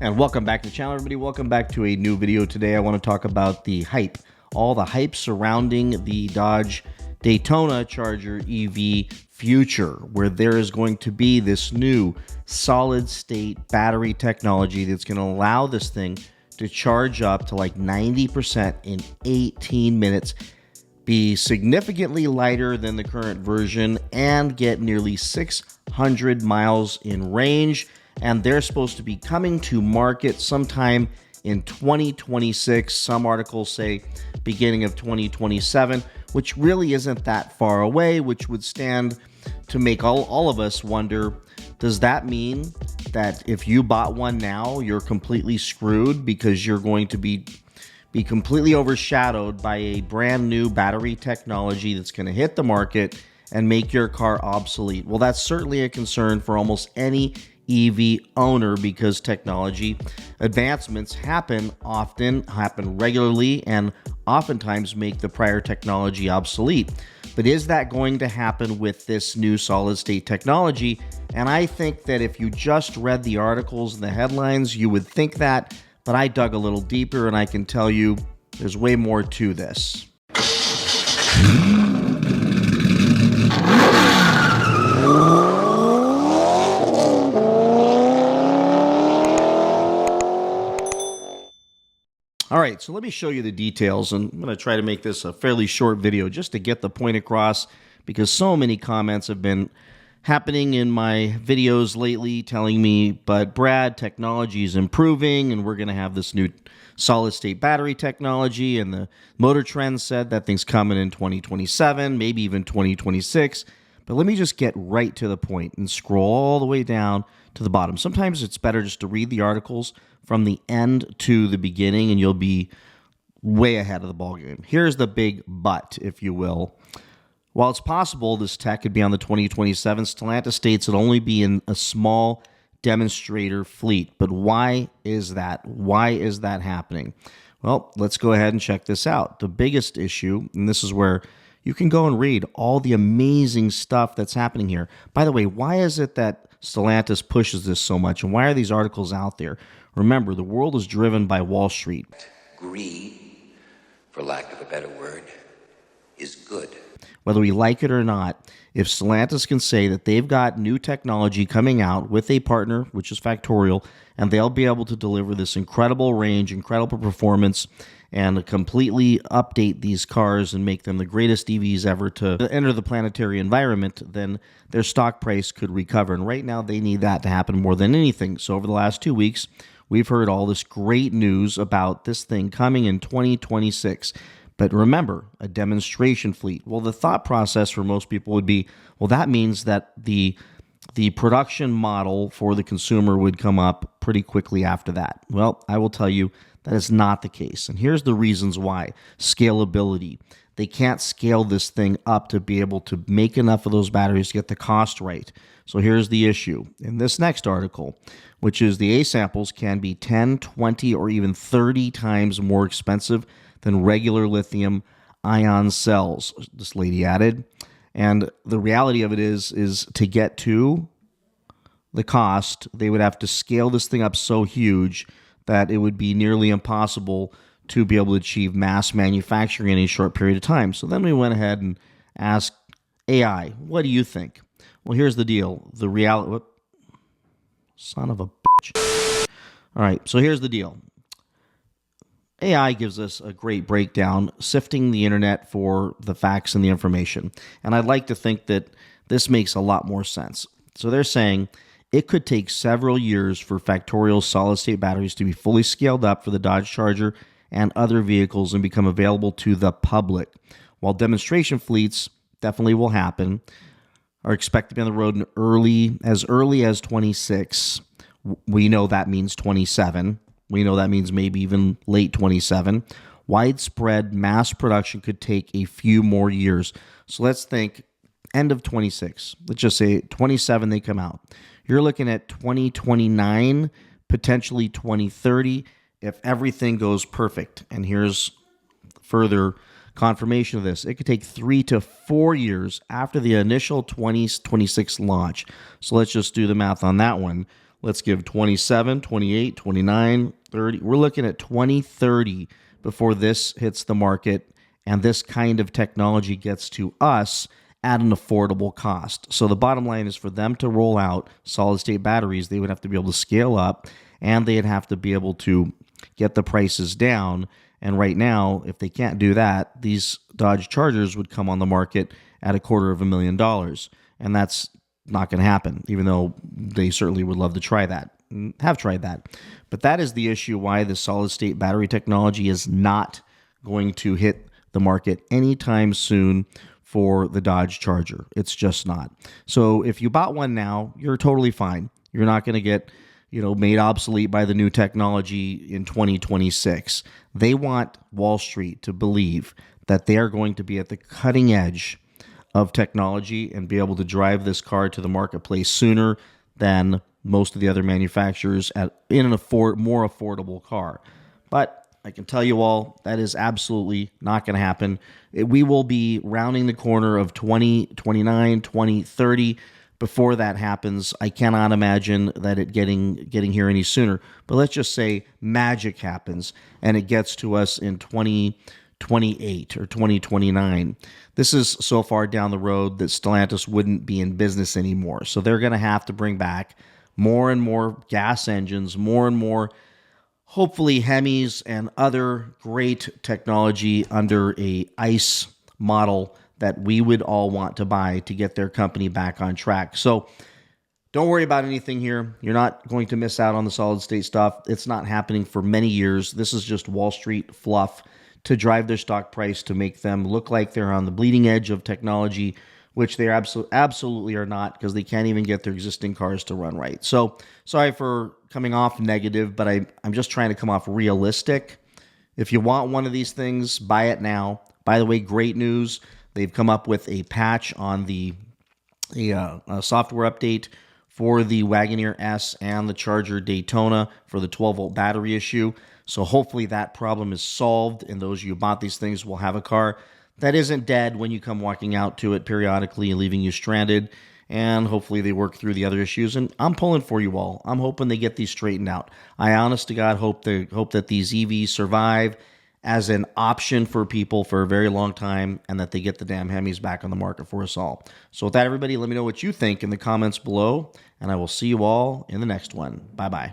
And welcome back to the channel, everybody. Welcome back to a new video. Today I want to talk about the hype, all the hype surrounding the Dodge Daytona Charger EV future, where there is going to be this new solid-state battery technology that's going to allow this thing to charge up to like 90% in 18 minutes, be significantly lighter than the current version, and get nearly 600 miles in range. And they're supposed to be coming to market sometime in 2026. Some articles say beginning of 2027, which really isn't that far away, which would stand to make all of us wonder, does that mean that if you bought one now, you're completely screwed because you're going to be completely overshadowed by a brand new battery technology that's going to hit the market and make your car obsolete? Well, that's certainly a concern for almost any EV owner, because technology advancements happen regularly, and oftentimes make the prior technology obsolete. But is that going to happen with this new solid state technology? And I think that if you just read the articles and the headlines, you would think that, but I dug a little deeper and I can tell you there's way more to this. All right, so let me show you the details, and I'm going to try to make this a fairly short video just to get the point across, because so many comments have been happening in my videos lately telling me, but Brad, technology is improving, and we're going to have this new solid-state battery technology, and the Motor Trend said that thing's coming in 2027, maybe even 2026. But let me just get right to the point and scroll all the way down to the bottom. Sometimes it's better just to read the articles from the end to the beginning, and you'll be way ahead of the ballgame. Here's the big but, if you will. While it's possible this tech could be on the 2027, Stellantis states it'll only be in a small demonstrator fleet. But why is that? Why is that happening? Well, let's go ahead and check this out. The biggest issue, and this is where you can go and read all the amazing stuff that's happening here. By the way, why is it that Stellantis pushes this so much, and why are these articles out there? Remember, the world is driven by Wall Street. Greed, for lack of a better word, is good. Whether we like it or not, if Stellantis can say that they've got new technology coming out with a partner, which is Factorial, and they'll be able to deliver this incredible range, incredible performance, and completely update these cars and make them the greatest EVs ever to enter the planetary environment, then their stock price could recover. And right now, they need that to happen more than anything. So over the last 2 weeks, we've heard all this great news about this thing coming in 2026. But remember, a demonstration fleet. Well, the thought process for most people would be, well, that means that the production model for the consumer would come up pretty quickly after that. Well, I will tell you that is not the case. And here's the reasons why. Scalability. They can't scale this thing up to be able to make enough of those batteries to get the cost right. So here's the issue. In this next article, which is the A samples can be 10, 20, or even 30 times more expensive than regular lithium ion cells, this lady added. And the reality of it is to get to the cost, they would have to scale this thing up so huge that it would be nearly impossible to be able to achieve mass manufacturing in a short period of time. So then we went ahead and asked AI, what do you think? Well, here's the deal. The reality... Son of a bitch. All right, so here's the deal. AI gives us a great breakdown, sifting the internet for the facts and the information. And I'd like to think that this makes a lot more sense. So they're saying it could take several years for Factorial solid-state batteries to be fully scaled up for the Dodge Charger and other vehicles and become available to the public. While demonstration fleets definitely will happen, are expected to be on the road in as early as 26. We know that means 27. We know that means maybe even late 27. Widespread mass production could take a few more years. So let's think end of 26. Let's just say 27 they come out. You're looking at 2029, potentially 2030, if everything goes perfect. And here's further confirmation of this. It could take 3 to 4 years after the initial 2026 launch. So let's just do the math on that one. Let's give 27, 28, 29, 30. We're looking at 2030 before this hits the market and this kind of technology gets to us at an affordable cost. So the bottom line is, for them to roll out solid state batteries, they would have to be able to scale up and they'd have to be able to get the prices down. And right now, if they can't do that, these Dodge Chargers would come on the market at $250,000. And that's not going to happen, even though they certainly would love to try that, have tried that. But that is the issue why the solid state battery technology is not going to hit the market anytime soon for the Dodge Charger. It's just not. So if you bought one now, you're totally fine. You're not going to get, made obsolete by the new technology in 2026. They want Wall Street to believe that they are going to be at the cutting edge of technology and be able to drive this car to the marketplace sooner than most of the other manufacturers in an more affordable car. But I can tell you all, that is absolutely not going to happen. We will be rounding the corner of 2029, 2030 before that happens. I cannot imagine that it getting here any sooner. But let's just say magic happens and it gets to us in 2028 or 2029. This is so far down the road that Stellantis wouldn't be in business anymore. So they're going to have to bring back more and more gas engines, more and more, hopefully, Hemis and other great technology under a ICE model that we would all want to buy to get their company back on track. So don't worry about anything here. You're not going to miss out on the solid state stuff. It's not happening for many years. This is just Wall Street fluff to drive their stock price, to make them look like they're on the bleeding edge of technology, which they absolutely are not, because they can't even get their existing cars to run right. So sorry for coming off negative, but I'm just trying to come off realistic. If you want one of these things, buy it now. By the way, great news. They've come up with a patch on the software update for the Wagoneer S and the Charger Daytona for the 12-volt battery issue. So hopefully that problem is solved, and those of you who bought these things will have a car that isn't dead when you come walking out to it periodically and leaving you stranded. And hopefully they work through the other issues. And I'm pulling for you all. I'm hoping they get these straightened out. I honest to God hope that these EVs survive as an option for people for a very long time, and that they get the damn Hemis back on the market for us all. So with that, everybody, let me know what you think in the comments below, and I will see you all in the next one. Bye-bye.